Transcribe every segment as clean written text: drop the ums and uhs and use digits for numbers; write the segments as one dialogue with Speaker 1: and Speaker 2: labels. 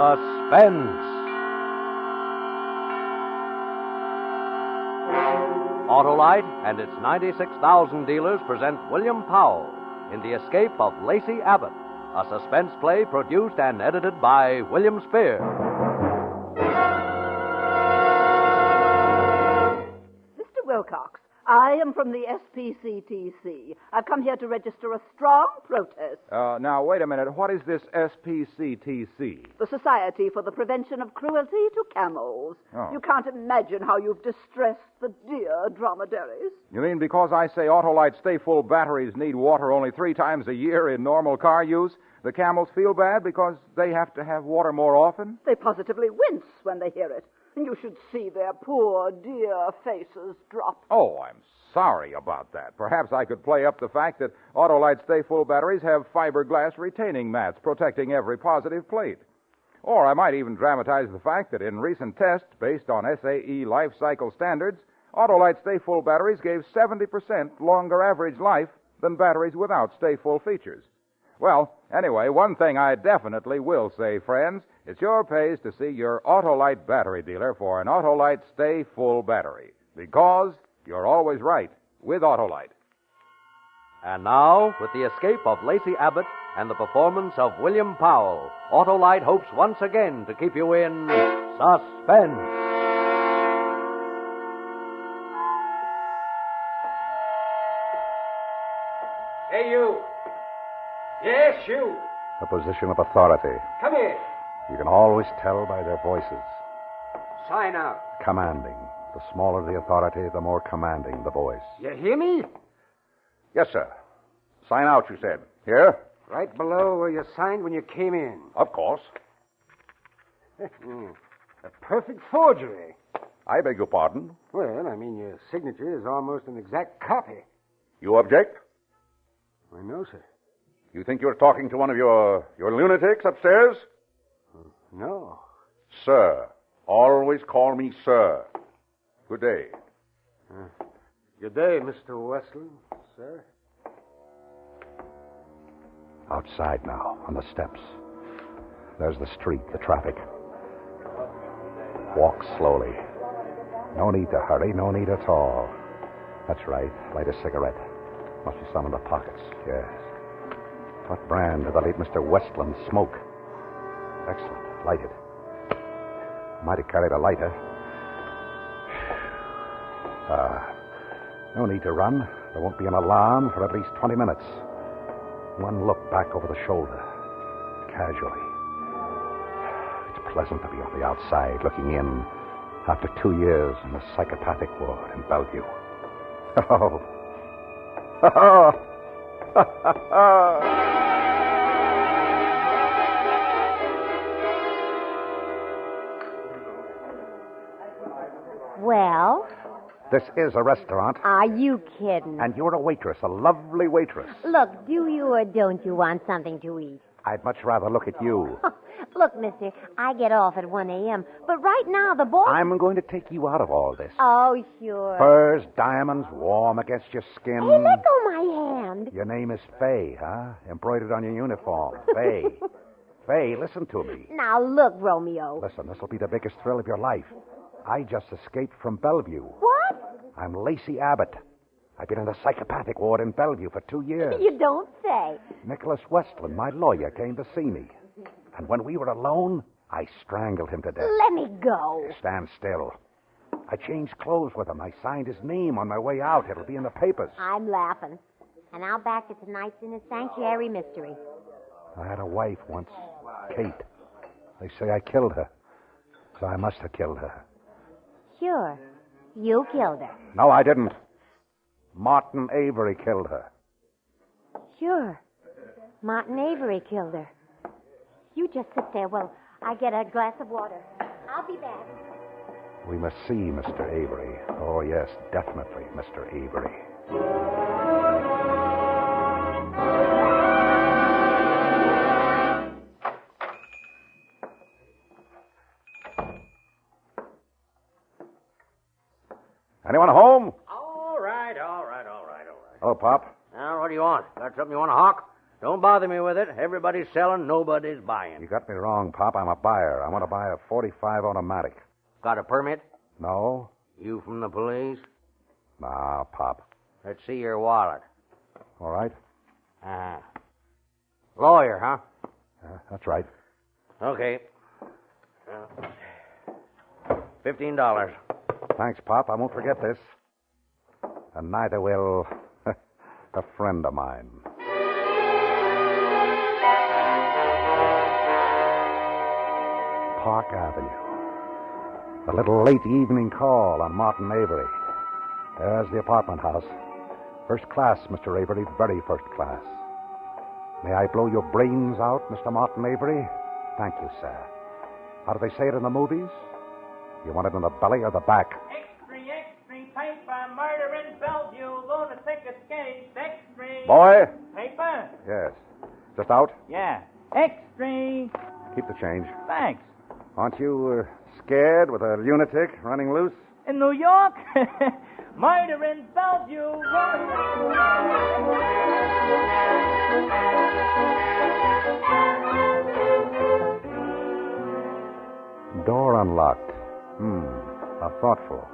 Speaker 1: Suspense. Autolite and its 96,000 dealers present William Powell in The Escape of Lacey Abbott, a suspense play produced and edited by William Spear.
Speaker 2: Mr. Wilcox, I am from the SPCTC. I've come here to register a strong protest.
Speaker 3: Now, wait a minute. What is this SPCTC?
Speaker 2: The Society for the Prevention of Cruelty to Camels.
Speaker 3: Oh.
Speaker 2: You can't imagine how you've distressed the dear dromedaries.
Speaker 3: You mean because I say Autolite Stay Full batteries need water only 3 times a year in normal car use, the camels feel bad because they have to have water more often?
Speaker 2: They positively wince when they hear it. And you should see their poor, dear faces drop.
Speaker 3: Oh, I'm sorry about that. Perhaps I could play up the fact that Autolite Stay Full batteries have fiberglass retaining mats protecting every positive plate. Or I might even dramatize the fact that in recent tests based on SAE life cycle standards, Autolite Stay Full batteries gave 70% longer average life than batteries without Stay Full features. Well, anyway, one thing I definitely will say, friends, it's your pays to see your Autolite battery dealer for an Autolite Stay Full battery. Because you're always right with Autolite.
Speaker 1: And now, with the escape of Lacey Abbott and the performance of William Powell, Autolite hopes once again to keep you in suspense.
Speaker 4: Hey, you. Yes, you.
Speaker 5: A position of authority.
Speaker 4: Come here.
Speaker 5: You can always tell by their voices.
Speaker 4: Sign out.
Speaker 5: Commanding. The smaller the authority, the more commanding the voice.
Speaker 4: You hear me?
Speaker 5: Yes, sir. Sign out, you said. Here?
Speaker 4: Right below where you signed when you came in.
Speaker 5: Of course.
Speaker 4: A perfect forgery.
Speaker 5: I beg your pardon.
Speaker 4: Well, I mean, your signature is almost an exact copy.
Speaker 5: You object?
Speaker 4: I know, sir.
Speaker 5: You think you're talking to one of your lunatics upstairs?
Speaker 4: No.
Speaker 5: Sir. Always call me sir. Good day.
Speaker 4: Good day, Mr. Westland, sir.
Speaker 5: Outside now, on the steps. There's the street, the traffic. Walk slowly. No need to hurry, no need at all. That's right. Light a cigarette. Must be some in the pockets, yes. What brand did the late Mr. Westland smoke? Excellent. Lighted. Might have carried a lighter. No need to run. There won't be an alarm for at least 20 minutes. One look back over the shoulder. Casually. It's pleasant to be on the outside looking in after 2 years in the psychopathic ward in Belvue. Oh.
Speaker 6: Well?
Speaker 5: This is a restaurant.
Speaker 6: Are you kidding?
Speaker 5: And you're a waitress, a lovely waitress.
Speaker 6: Look, do you or don't you want something to eat?
Speaker 5: I'd much rather look at you.
Speaker 6: Look, mister, I get off at 1 a.m., but right now the boy...
Speaker 5: I'm going to take you out of all this.
Speaker 6: Oh, sure.
Speaker 5: Furs, diamonds, warm against your skin.
Speaker 6: Hey, let go my hand.
Speaker 5: Your name is Faye, huh? Embroidered on your uniform. Faye. Faye, listen to me.
Speaker 6: Now, look, Romeo.
Speaker 5: Listen, this will be the biggest thrill of your life. I just escaped from Belvue.
Speaker 6: What?
Speaker 5: I'm Lacey Abbott. I've been in the psychopathic ward in Belvue for 2 years.
Speaker 6: You don't say.
Speaker 5: Nicholas Westland, my lawyer, came to see me. And when we were alone, I strangled him to death.
Speaker 6: Let me go.
Speaker 5: Stand still. I changed clothes with him. I signed his name on my way out. It'll be in the papers.
Speaker 6: I'm laughing. And now back to tonight's In a Sanctuary Mystery.
Speaker 5: I had a wife once, Kate. They say I killed her. So I must have killed her.
Speaker 6: Sure. You killed her.
Speaker 5: No, I didn't. Martin Avery killed her.
Speaker 6: Sure. Martin Avery killed her. You just sit there while I get a glass of water. I'll be back.
Speaker 5: We must see Mr. Avery. Oh, yes, definitely, Mr. Avery. Anyone home?
Speaker 4: All right.
Speaker 5: Hello, Pop.
Speaker 4: Now, what do you want? Got something you want to hawk?
Speaker 7: Don't bother me with it. Everybody's selling, nobody's buying.
Speaker 5: You got me wrong, Pop. I'm a buyer. I want to buy a .45 automatic.
Speaker 7: Got a permit?
Speaker 5: No?
Speaker 7: You from the police?
Speaker 5: Nah, Pop.
Speaker 7: Let's see your wallet.
Speaker 5: All right.
Speaker 7: Lawyer, huh?
Speaker 5: That's right.
Speaker 7: Okay. $15.
Speaker 5: Thanks, Pop. I won't forget this. And neither will a friend of mine. Park Avenue. A little late evening call on Martin Avery. There's the apartment house. First class, Mr. Avery, very first class. May I blow your brains out, Mr. Martin Avery? Thank you, sir. How do they say it in the movies? You want it in the belly or the back?
Speaker 8: Extra, paper, murder in Belvue, lunatic escapes, extra.
Speaker 5: Boy?
Speaker 8: Paper?
Speaker 5: Yes. Just out?
Speaker 8: Yeah. Extra.
Speaker 5: Keep the change.
Speaker 8: Thanks.
Speaker 5: Aren't you scared with a lunatic running loose?
Speaker 8: In New York? Murder in Belvue.
Speaker 5: Door unlocked. How thoughtful.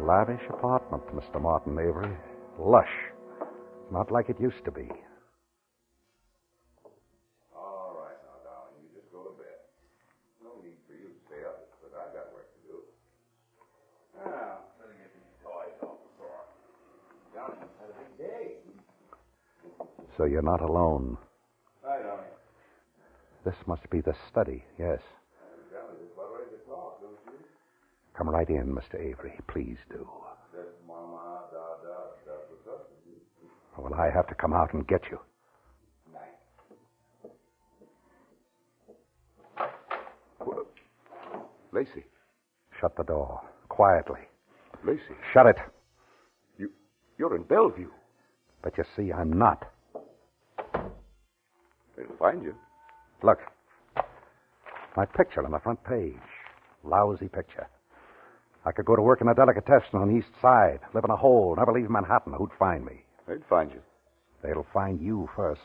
Speaker 5: Lavish apartment, Mr. Martin Avery. Lush. Not like it used to be.
Speaker 3: All right, now, darling, you just go to bed. No need for you to stay up, but I got work to do. Now, let me get these toys off the floor. Johnny had a big day.
Speaker 5: So you're not alone.
Speaker 3: Hi, darling.
Speaker 5: This must be the study, yes.
Speaker 3: Johnny, just about ready to talk, don't you?
Speaker 5: Come right in, Mr. Avery. Please do.
Speaker 3: That's Mama, that's what's up.
Speaker 5: Well, I have to come out and get you.
Speaker 3: Lacey.
Speaker 5: Shut the door. Quietly.
Speaker 3: Lacey.
Speaker 5: Shut it.
Speaker 3: You're in Belvue.
Speaker 5: But you see, I'm not.
Speaker 3: They'll find you.
Speaker 5: Look. My picture on the front page. Lousy picture. I could go to work in a delicatessen on the east side, live in a hole, never leave Manhattan. Who'd find me?
Speaker 3: They'd find you.
Speaker 5: They'll find you first.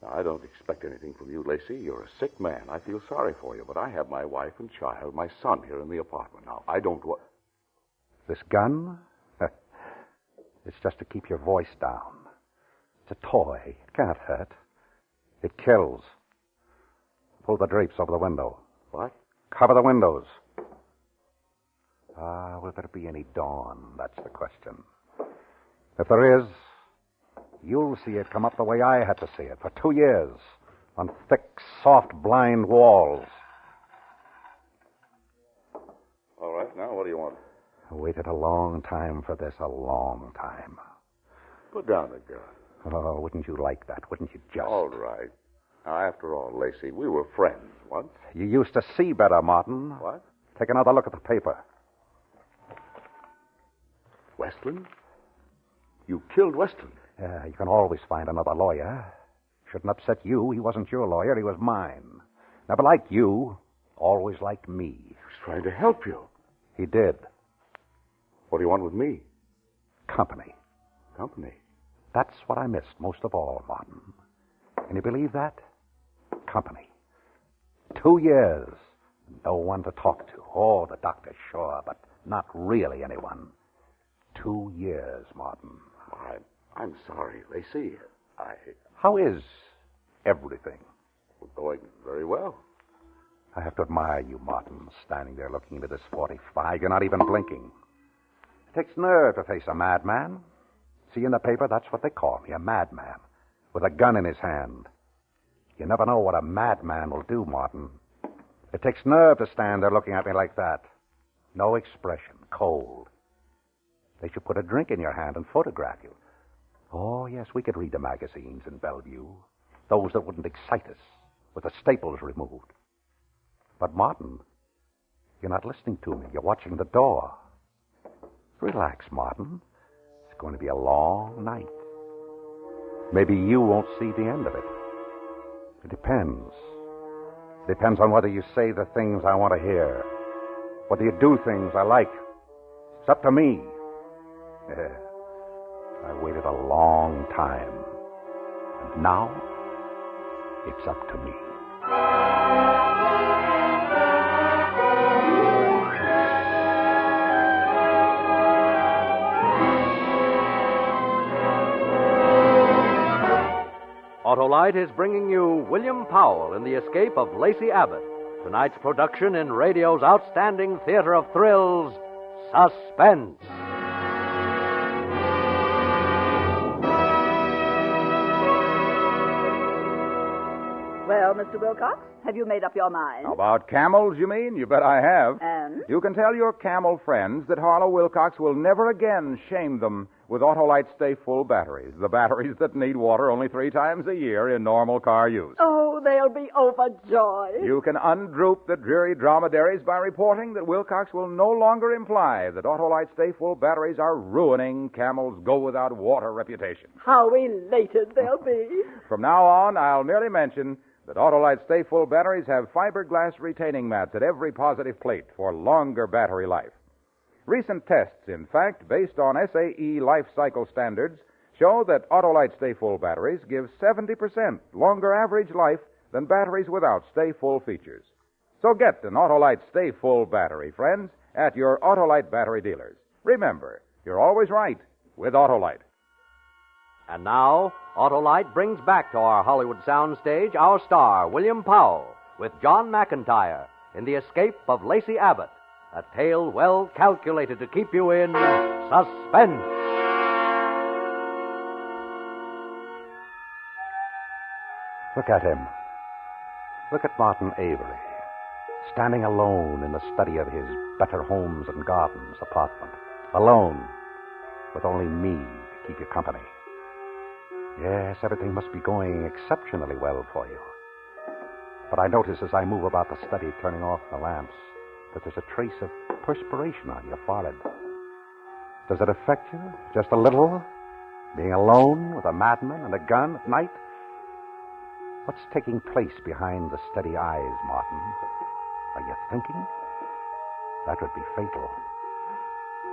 Speaker 3: Now, I don't expect anything from you, Lacey. You're a sick man. I feel sorry for you, but I have my wife and child, my son, here in the apartment now. I don't want...
Speaker 5: This gun? It's just to keep your voice down. It's a toy. It can't hurt. It kills. Pull the drapes over the window.
Speaker 3: What?
Speaker 5: Cover the windows. Will there be any dawn? That's the question. If there is, you'll see it come up the way I had to see it for 2 years on thick, soft, blind walls.
Speaker 3: All right, now what do you want?
Speaker 5: I waited a long time for this, a long time.
Speaker 3: Put down the gun.
Speaker 5: Oh, wouldn't you like that? Wouldn't you just?
Speaker 3: All right. Now, after all, Lacey, we were friends once.
Speaker 5: You used to see better, Martin.
Speaker 3: What?
Speaker 5: Take another look at the paper.
Speaker 3: Westland? You killed Westland.
Speaker 5: You can always find another lawyer. Shouldn't upset you. He wasn't your lawyer. He was mine. Never liked you. Always liked me.
Speaker 3: He was trying to help you.
Speaker 5: He did.
Speaker 3: What do you want with me?
Speaker 5: Company.
Speaker 3: Company?
Speaker 5: That's what I missed most of all, Martin. Can you believe that? Company. 2 years. No one to talk to. Oh, the doctor, sure, but not really anyone. 2 years, Martin.
Speaker 3: I'm sorry, Lacey.
Speaker 5: How is everything?
Speaker 3: We're going very well.
Speaker 5: I have to admire you, Martin, standing there looking into this 45. You're not even blinking. It takes nerve to face a madman. See, in the paper, that's what they call me, a madman, with a gun in his hand. You never know what a madman will do, Martin. It takes nerve to stand there looking at me like that. No expression, cold. They should put a drink in your hand and photograph you. Oh, yes, we could read the magazines in Belvue. Those that wouldn't excite us, with the staples removed. But, Martin, you're not listening to me. You're watching the door. Relax, Martin. It's going to be a long night. Maybe you won't see the end of it. It depends. It depends on whether you say the things I want to hear, whether you do things I like. It's up to me. Yeah. I waited a long time. Now, it's up to me.
Speaker 1: Autolite is bringing you William Powell in the escape of Lacey Abbott. Tonight's production in radio's outstanding theater of thrills, Suspense.
Speaker 2: Well, Mr. Wilcox, have you made up your mind?
Speaker 3: About camels, you mean? You bet I have.
Speaker 2: And?
Speaker 3: You can tell your camel friends that Harlow Wilcox will never again shame them with Autolite Stay Full batteries, the batteries that need water only 3 times a year in normal car use.
Speaker 2: Oh, they'll be overjoyed.
Speaker 3: You can undroop the dreary dromedaries by reporting that Wilcox will no longer imply that Autolite Stay Full batteries are ruining camels' go-without-water reputation.
Speaker 2: How elated they'll be.
Speaker 3: From now on, I'll merely mention that Autolite Stay Full batteries have fiberglass retaining mats at every positive plate for longer battery life. Recent tests, in fact, based on SAE life cycle standards, show that Autolite Stay Full batteries give 70% longer average life than batteries without Stay Full features. So get an Autolite Stay Full battery, friends, at your Autolite battery dealers. Remember, you're always right with Autolite.
Speaker 1: And now, Autolite brings back to our Hollywood soundstage our star, William Powell, with John McIntyre in The Escape of Lacey Abbott, a tale well calculated to keep you in suspense.
Speaker 5: Look at him. Look at Martin Avery, standing alone in the study of his Better Homes and Gardens apartment. Alone, with only me to keep you company. Yes, everything must be going exceptionally well for you. But I notice as I move about the study, turning off the lamps, that there's a trace of perspiration on your forehead. Does it affect you just a little? Being alone with a madman and a gun at night? What's taking place behind the steady eyes, Martin? Are you thinking? That would be fatal.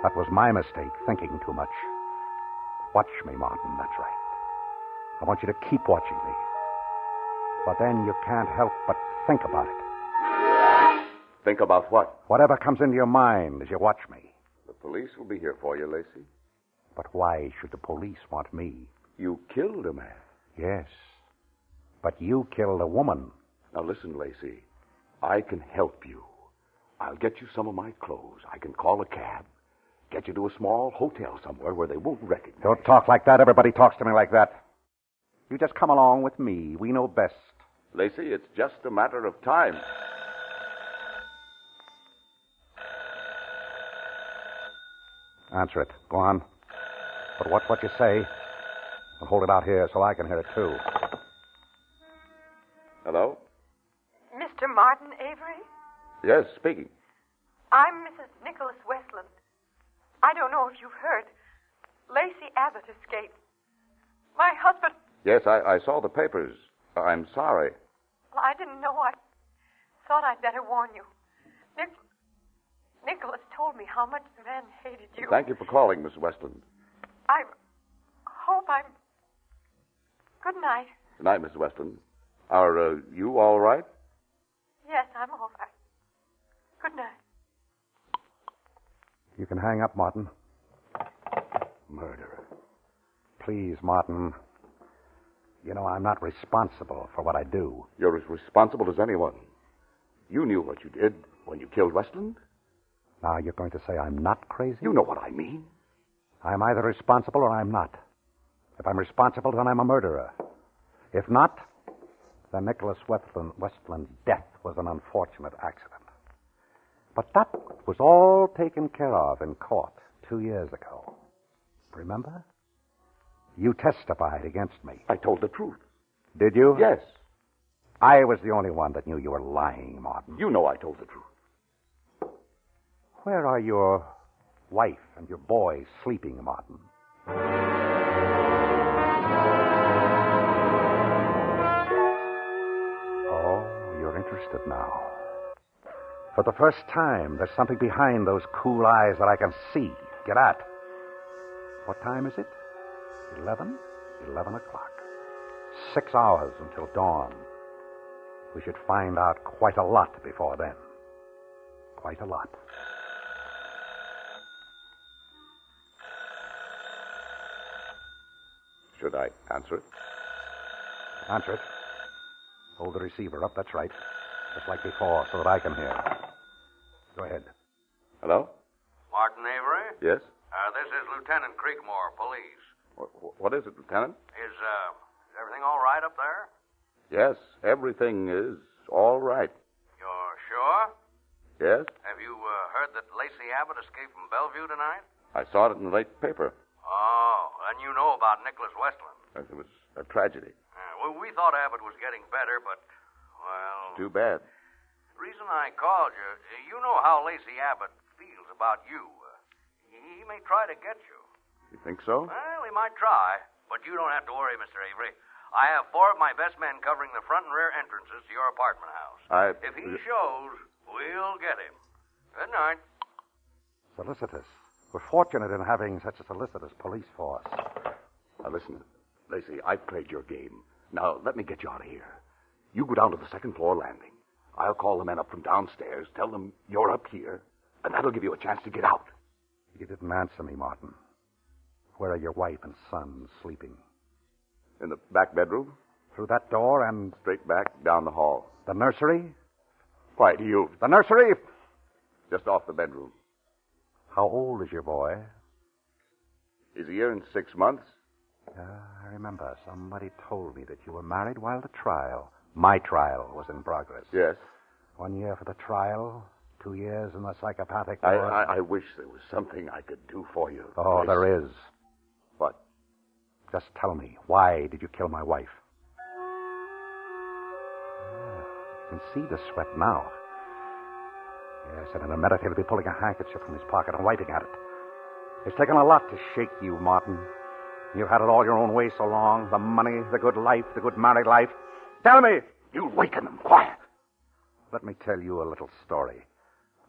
Speaker 5: That was my mistake, thinking too much. Watch me, Martin, that's right. I want you to keep watching me. But then you can't help but think about it.
Speaker 9: Think about what?
Speaker 5: Whatever comes into your mind as you watch me.
Speaker 9: The police will be here for you, Lacey.
Speaker 5: But why should the police want me?
Speaker 9: You killed a man.
Speaker 5: Yes. But you killed a woman.
Speaker 9: Now listen, Lacey. I can help you. I'll get you some of my clothes. I can call a cab. Get you to a small hotel somewhere where they won't recognize you.
Speaker 5: Don't talk like that. Everybody talks to me like that. You just come along with me. We know best.
Speaker 9: Lacey, it's just a matter of time.
Speaker 5: Answer it. Go on. But watch what you say. And hold it out here so I can hear it, too.
Speaker 9: Hello?
Speaker 10: Mr. Martin Avery?
Speaker 9: Yes, speaking.
Speaker 10: I'm Mrs. Nicholas Westland. I don't know if you've heard. Lacey Abbott escaped. My husband...
Speaker 9: Yes, I saw the papers. I'm sorry.
Speaker 10: Well, I didn't know. I thought I'd better warn you. Nicholas told me how much the man hated you.
Speaker 9: Thank you for calling, Miss Westland.
Speaker 10: I hope I'm... Good night.
Speaker 9: Good night, Miss Westland. Are you all right?
Speaker 10: Yes, I'm all right. Good night.
Speaker 5: You can hang up, Martin.
Speaker 9: Murderer.
Speaker 5: Please, Martin. You know, I'm not responsible for what I do.
Speaker 9: You're as responsible as anyone. You knew what you did when you killed Westland.
Speaker 5: Now you're going to say I'm not crazy?
Speaker 9: You know what I mean.
Speaker 5: I'm either responsible or I'm not. If I'm responsible, then I'm a murderer. If not, then Nicholas Westland's death was an unfortunate accident. But that was all taken care of in court 2 years ago. Remember? You testified against me.
Speaker 9: I told the truth.
Speaker 5: Did you?
Speaker 9: Yes.
Speaker 5: I was the only one that knew you were lying, Martin.
Speaker 9: You know I told the truth.
Speaker 5: Where are your wife and your boys sleeping, Martin? Oh, you're interested now. For the first time, there's something behind those cool eyes that I can see. Get at. What time is it? 11? 11 o'clock. 6 hours until dawn. We should find out quite a lot before then. Quite a lot.
Speaker 9: Should I answer it?
Speaker 5: Answer it. Hold the receiver up, that's right. Just like before, so that I can hear. Go ahead.
Speaker 9: Hello?
Speaker 1: Martin Avery?
Speaker 9: Yes?
Speaker 1: This is Lieutenant Creekmore, police.
Speaker 9: What is it, Lieutenant?
Speaker 1: Is everything all right up there?
Speaker 9: Yes, everything is all right.
Speaker 1: You're sure?
Speaker 9: Yes?
Speaker 1: Have you heard that Lacey Abbott escaped from Belvue tonight?
Speaker 9: I saw it in the late paper.
Speaker 1: Oh, and you know about Nicholas Westland.
Speaker 9: It was a tragedy.
Speaker 1: Well, we thought Abbott was getting better, but, well...
Speaker 9: Too bad.
Speaker 1: The reason I called you, you know how Lacey Abbott feels about you. He may try to get you.
Speaker 9: You think so?
Speaker 1: Well, he might try, but you don't have to worry, Mr. Avery. I have 4 of my best men covering the front and rear entrances to your apartment house. If he shows, we'll get him. Good night.
Speaker 5: Solicitous. We're fortunate in having such a solicitous police force.
Speaker 9: Now, listen, Lacey, I've played your game. Now, let me get you out of here. You go down to the second-floor landing. I'll call the men up from downstairs, tell them you're up here, and that'll give you a chance to get out.
Speaker 5: You didn't answer me, Martin. Where are your wife and son sleeping?
Speaker 9: In the back bedroom?
Speaker 5: Through that door and...
Speaker 9: Straight back, down the hall.
Speaker 5: The nursery?
Speaker 9: Why, do you...
Speaker 5: The nursery?
Speaker 9: Just off the bedroom.
Speaker 5: How old is your boy?
Speaker 9: He's a year and 6 months.
Speaker 5: I remember somebody told me that you were married while the trial, my trial, was in progress.
Speaker 9: Yes.
Speaker 5: 1 year for the trial, 2 years in the psychopathic...
Speaker 9: I wish there was something I could do for you.
Speaker 5: Oh, there is.
Speaker 9: What?
Speaker 5: Just tell me, why did you kill my wife? You can see the sweat now. Yes, and in a minute he'll be pulling a handkerchief from his pocket and wiping at it. It's taken a lot to shake you, Martin. You've had it all your own way so long. The money, the good life, the good married life. Tell me!
Speaker 9: You waken them. Quiet.
Speaker 5: Let me tell you a little story.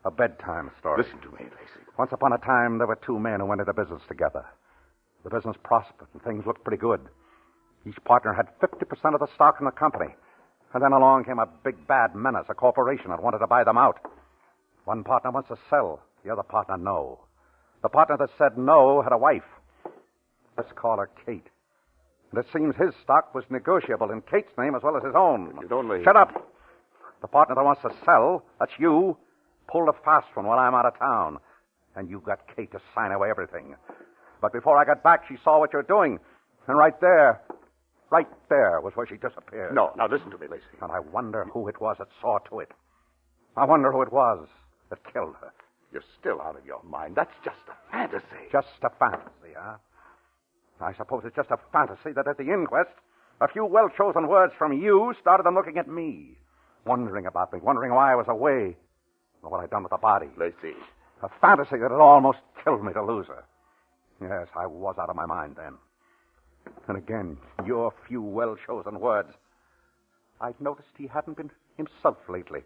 Speaker 5: A bedtime story.
Speaker 9: Listen to me, Lacey.
Speaker 5: Once upon a time, there were 2 men who went into business together. The business prospered, and things looked pretty good. Each partner had 50% of the stock in the company. And then along came a big bad menace, a corporation that wanted to buy them out. One partner wants to sell, the other partner no. The partner that said no had a wife. Let's call her Kate. And it seems his stock was negotiable in Kate's name as well as his own.
Speaker 9: You'd only...
Speaker 5: Shut up. The partner that wants to sell, that's you, pulled a fast one while I'm out of town. And you got Kate to sign away everything. But before I got back, she saw what you're doing. And right there was where she disappeared.
Speaker 9: No, now listen to me, Lacey.
Speaker 5: And I wonder who it was that saw to it. I wonder who it was that killed her.
Speaker 9: You're still out of your mind. That's just a fantasy.
Speaker 5: Just a fantasy, huh? I suppose it's just a fantasy that at the inquest, a few well-chosen words from you started them looking at me, wondering about me, wondering why I was away, and what I'd done with the body.
Speaker 9: Lacey.
Speaker 5: A fantasy that had almost killed me to lose her. Yes, I was out of my mind then. And again, your few well-chosen words. I'd noticed he hadn't been himself lately,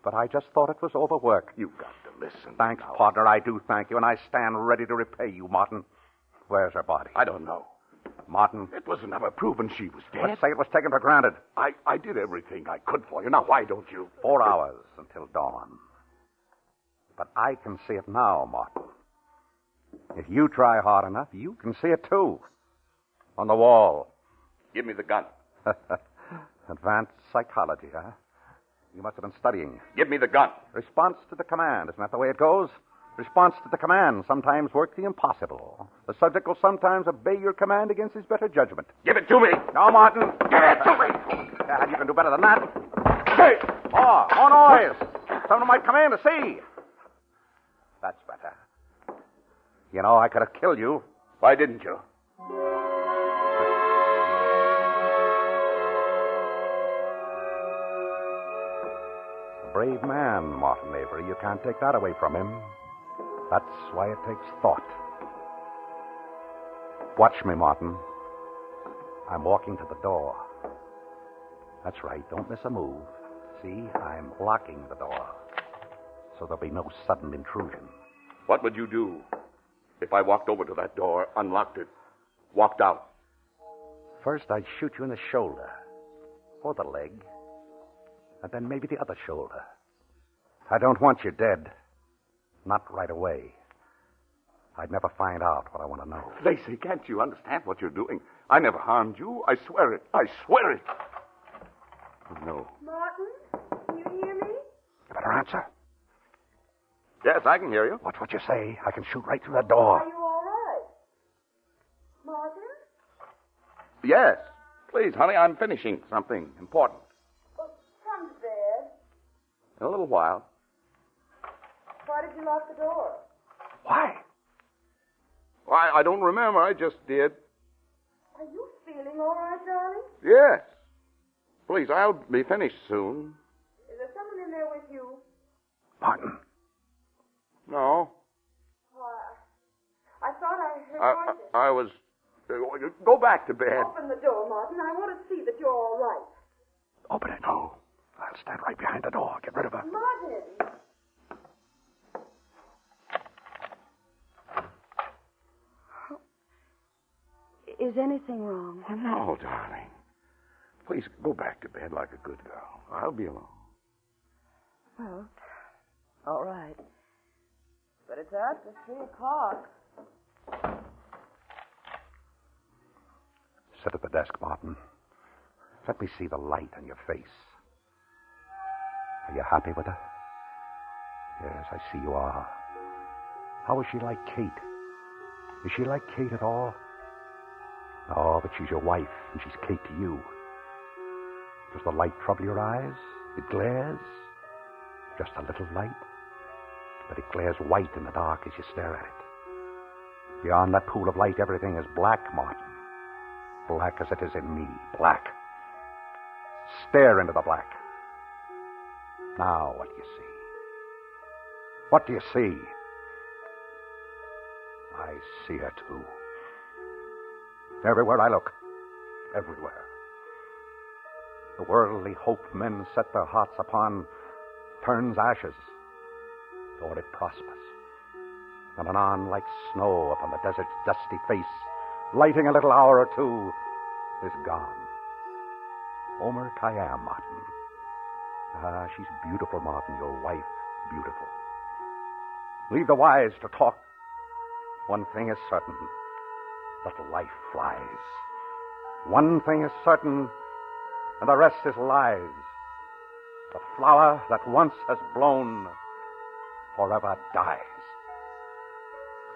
Speaker 5: but I just thought it was overwork.
Speaker 9: You've got to listen.
Speaker 5: Thanks,
Speaker 9: now.
Speaker 5: partner, I do thank you, and I stand ready to repay you, Martin. Where's her body?
Speaker 9: I don't know.
Speaker 5: Martin?
Speaker 9: It was never proven she was dead.
Speaker 5: Let's say it was taken for granted.
Speaker 9: I did everything I could for you. Now, why don't you?
Speaker 5: 4 hours until dawn. But I can see it now, Martin. If you try hard enough, you can see it too. On the wall.
Speaker 9: Give me the gun.
Speaker 5: Advanced psychology, huh? You must have been studying.
Speaker 9: Give me the gun.
Speaker 5: Response to the command. Isn't that the way it goes? Response to the command sometimes work the impossible. The subject will sometimes obey your command against his better judgment.
Speaker 9: Give it to me.
Speaker 5: No, Martin.
Speaker 9: Give it to me.
Speaker 5: Yeah, you can do better than that. Hey! More noise. Someone might come in to see. That's better. You know, I could have killed you.
Speaker 9: Why didn't you?
Speaker 5: A brave man, Martin Avery. You can't take that away from him. That's why it takes thought. Watch me, Martin. I'm walking to the door. That's right. Don't miss a move. See, I'm locking the door. So there'll be no sudden intrusion.
Speaker 9: What would you do if I walked over to that door, unlocked it, walked out?
Speaker 5: First, I'd shoot you in the shoulder, or the leg, and then maybe the other shoulder. I don't want you dead. Not right away. I'd never find out what I want to know.
Speaker 9: Lacey, can't you understand what you're doing? I never harmed you. I swear it. I swear it. Oh, no.
Speaker 10: Martin, can you hear me?
Speaker 5: You better answer.
Speaker 9: Yes, I can hear you.
Speaker 5: What's what you say? I can shoot right through that door.
Speaker 10: Are you all right? Martin?
Speaker 9: Yes. Please, honey, I'm finishing something important.
Speaker 10: Well, come to bed.
Speaker 9: In a little while.
Speaker 10: Why did you lock the door?
Speaker 5: Why?
Speaker 9: Why, I don't remember. I just did.
Speaker 10: Are you feeling all right, darling?
Speaker 9: Yes. Please, I'll be finished soon.
Speaker 10: Is there someone in there with you?
Speaker 5: Martin.
Speaker 9: No.
Speaker 10: Why? I thought I heard voices.
Speaker 9: I was... go back to bed.
Speaker 10: Open the door, Martin. I want to see that you're all right.
Speaker 5: Open it. No. I'll stand right behind the door. Get rid of her.
Speaker 10: Martin! Is anything wrong?
Speaker 9: Oh, no, darling. Please go back to bed like a good girl. I'll be alone.
Speaker 10: Well, all right. But it's after 3 o'clock.
Speaker 5: Sit at the desk, Martin. Let me see the light on your face. Are you happy with her? Yes, I see you are. How is she like Kate? Is she like Kate at all? Oh, but she's your wife, and she's Kate to you. Does the light trouble your eyes? It glares? Just a little light? But it glares white in the dark as you stare at it. Beyond that pool of light, everything is black, Martin. Black as it is in me. Black. Stare into the black. Now, what do you see? What do you see? I see her, too. Everywhere I look. Everywhere. The worldly hope men set their hearts upon turns ashes, though it prospers. And anon, like snow upon the desert's dusty face, lighting a little hour or two, is gone. Omer Khayyam, Martin. Ah, she's beautiful, Martin, your wife, beautiful. Leave the wise to talk. One thing is certain, that life flies. One thing is certain, and the rest is lies. The flower that once has blown forever dies.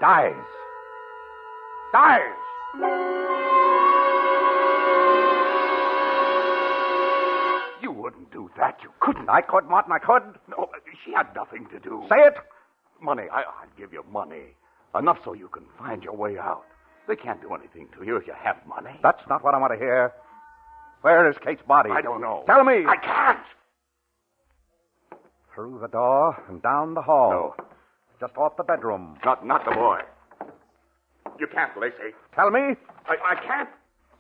Speaker 5: Dies.
Speaker 9: You wouldn't do that. You couldn't.
Speaker 5: I could, Martin, I could.
Speaker 9: No, she had nothing to do.
Speaker 5: Say it.
Speaker 9: Money. I'll give you money. Enough so you can find your way out. They can't do anything to you if you have money.
Speaker 5: That's not what I want to hear. Where is Kate's body?
Speaker 9: I don't know.
Speaker 5: Tell me.
Speaker 9: I can't.
Speaker 5: Through the door and down the hall.
Speaker 9: No.
Speaker 5: Just off the bedroom.
Speaker 9: Not the boy. You can't, Lacey.
Speaker 5: Tell me.
Speaker 9: I can't.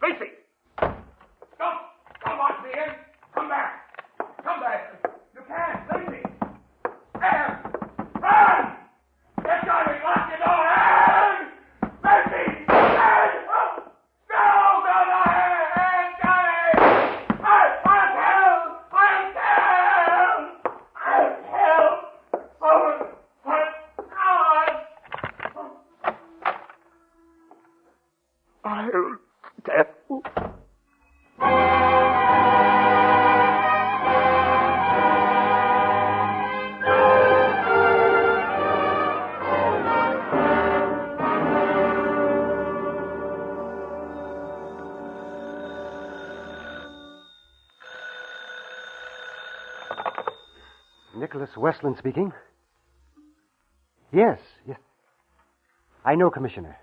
Speaker 9: Lacey! Stop! Don't watch me in. Come back. Come back. You can't. Lacey! Anne! Run! Get Johnny! Lock your door! Anne! Lacey! Anne! Oh! No! Anne! Johnny! I'll help! Oh, my God! I'll tell.
Speaker 4: Nicholas Westland speaking. Yes. I know, Commissioner.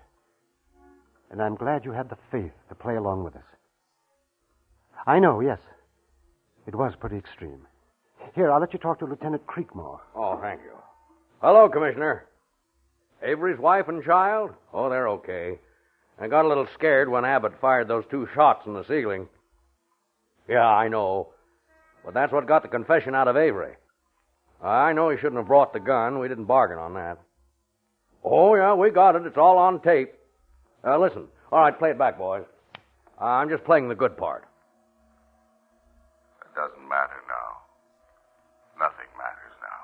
Speaker 4: And I'm glad you had the faith to play along with us. I know, yes. It was pretty extreme. Here, I'll let you talk to Lieutenant Creekmore.
Speaker 7: Oh, thank you. Hello, Commissioner. Avery's wife and child? Oh, they're okay. I got a little scared when Abbott fired those 2 shots in the ceiling. Yeah, I know. But that's what got the confession out of Avery. I know he shouldn't have brought the gun. We didn't bargain on that. Oh, yeah, we got it. It's all on tape. Listen. All right, play it back, boys. I'm just playing the good part.
Speaker 11: It doesn't matter now. Nothing matters now.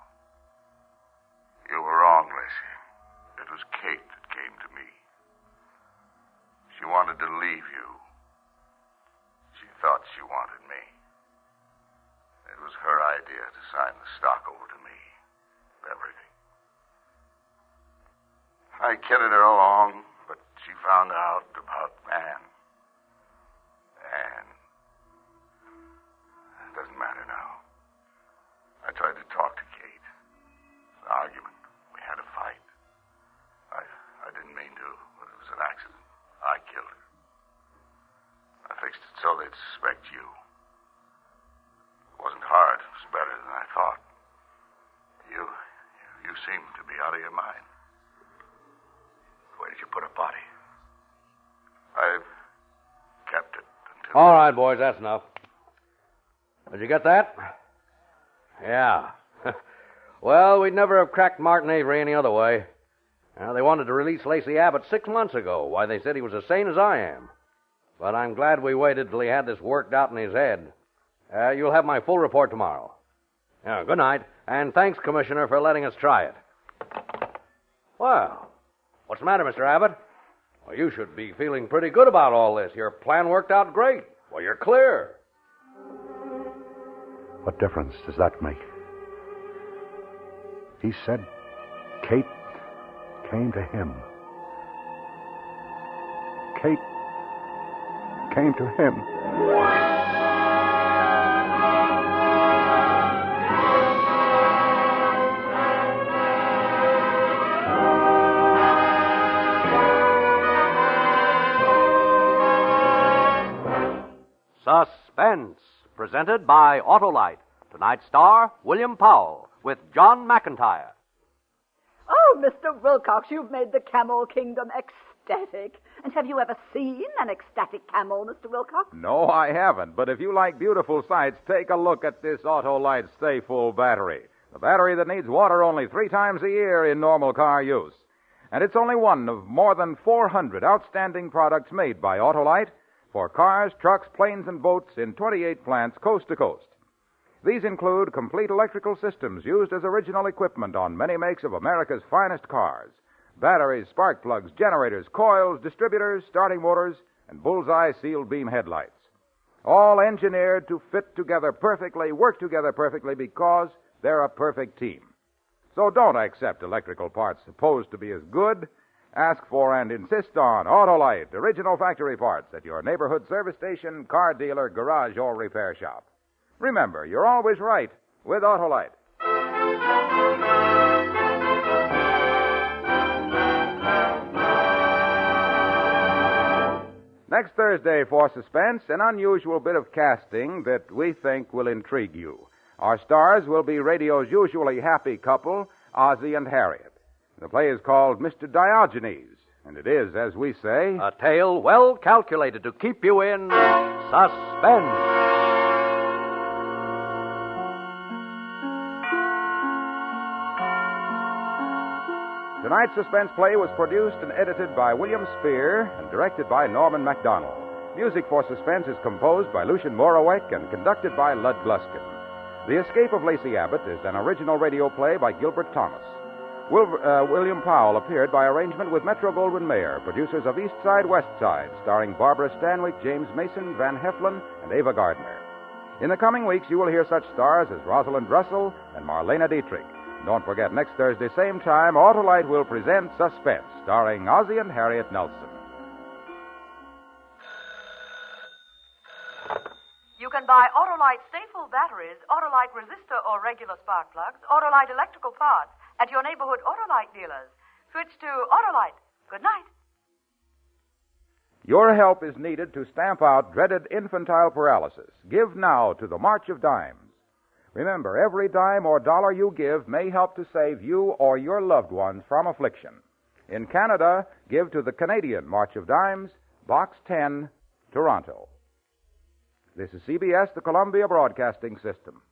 Speaker 11: You were wrong, Lacey. It was Kate that came to me. She wanted to leave you. She thought she wanted me. It was her idea to sign the stock over to me. Everything. I kidded her along, but she found out about Anne. Anne. It doesn't matter now. I tried to talk to Kate. An argument. We had a fight. I didn't mean to, but it was an accident. I killed her. I fixed it so they'd suspect you. It wasn't hard. It was better than I thought. You seem to be out of your mind. Where did you put her body? I've kept it until...
Speaker 7: All right, boys, that's enough. Did you get that? Yeah. Well, we'd never have cracked Martin Avery any other way. They wanted to release Lacey Abbott 6 months ago. Why, they said he was as sane as I am. But I'm glad we waited till he had this worked out in his head. You'll have my full report tomorrow. Good night, and thanks, Commissioner, for letting us try it. Well, what's the matter, Mr. Abbott? Well, you should be feeling pretty good about all this. Your plan worked out great. Well, you're clear.
Speaker 5: What difference does that make? He said Kate came to him. Kate came to him.
Speaker 1: Suspense, presented by Autolite. Tonight's star, William Powell, with John McIntyre.
Speaker 2: Oh, Mr. Wilcox, you've made the camel kingdom ecstatic. And have you ever seen an ecstatic camel, Mr. Wilcox?
Speaker 3: No, I haven't. But if you like beautiful sights, take a look at this Autolite Stay Full battery. The battery that needs water only 3 times a year in normal car use. And it's only one of more than 400 outstanding products made by Autolite for cars, trucks, planes, and boats in 28 plants coast to coast. These include complete electrical systems used as original equipment on many makes of America's finest cars. Batteries, spark plugs, generators, coils, distributors, starting motors, and bullseye sealed beam headlights. All engineered to fit together perfectly, work together perfectly because they're a perfect team. So don't accept electrical parts supposed to be as good. Ask for and insist on Autolite, original factory parts at your neighborhood service station, car dealer, garage, or repair shop. Remember, you're always right with Autolite. Next Thursday for Suspense, an unusual bit of casting that we think will intrigue you. Our stars will be radio's usually happy couple, Ozzie and Harriet. The play is called Mr. Diogenes, and it is, as we say,
Speaker 1: a tale well calculated to keep you in suspense.
Speaker 3: Tonight's suspense play was produced and edited by William Spear and directed by Norman MacDonald. Music for Suspense is composed by Lucien Moraweck and conducted by Lud Gluskin. The Escape of Lacey Abbott is an original radio play by Gilbert Thomas. William Powell appeared by arrangement with Metro-Goldwyn-Mayer, producers of East Side, West Side, starring Barbara Stanwyck, James Mason, Van Heflin, and Ava Gardner. In the coming weeks, you will hear such stars as Rosalind Russell and Marlena Dietrich. Don't forget, next Thursday, same time, Autolite will present Suspense, starring Ozzie and Harriet Nelson.
Speaker 10: You can buy Autolite Stay-Full batteries, Autolite resistor or regular spark plugs, Autolite electrical parts at your neighborhood Autolite dealers. Switch to Autolite. Good night.
Speaker 3: Your help is needed to stamp out dreaded infantile paralysis. Give now to the March of Dimes. Remember, every dime or dollar you give may help to save you or your loved ones from affliction. In Canada, give to the Canadian March of Dimes, Box 10, Toronto. This is CBS, the Columbia Broadcasting System.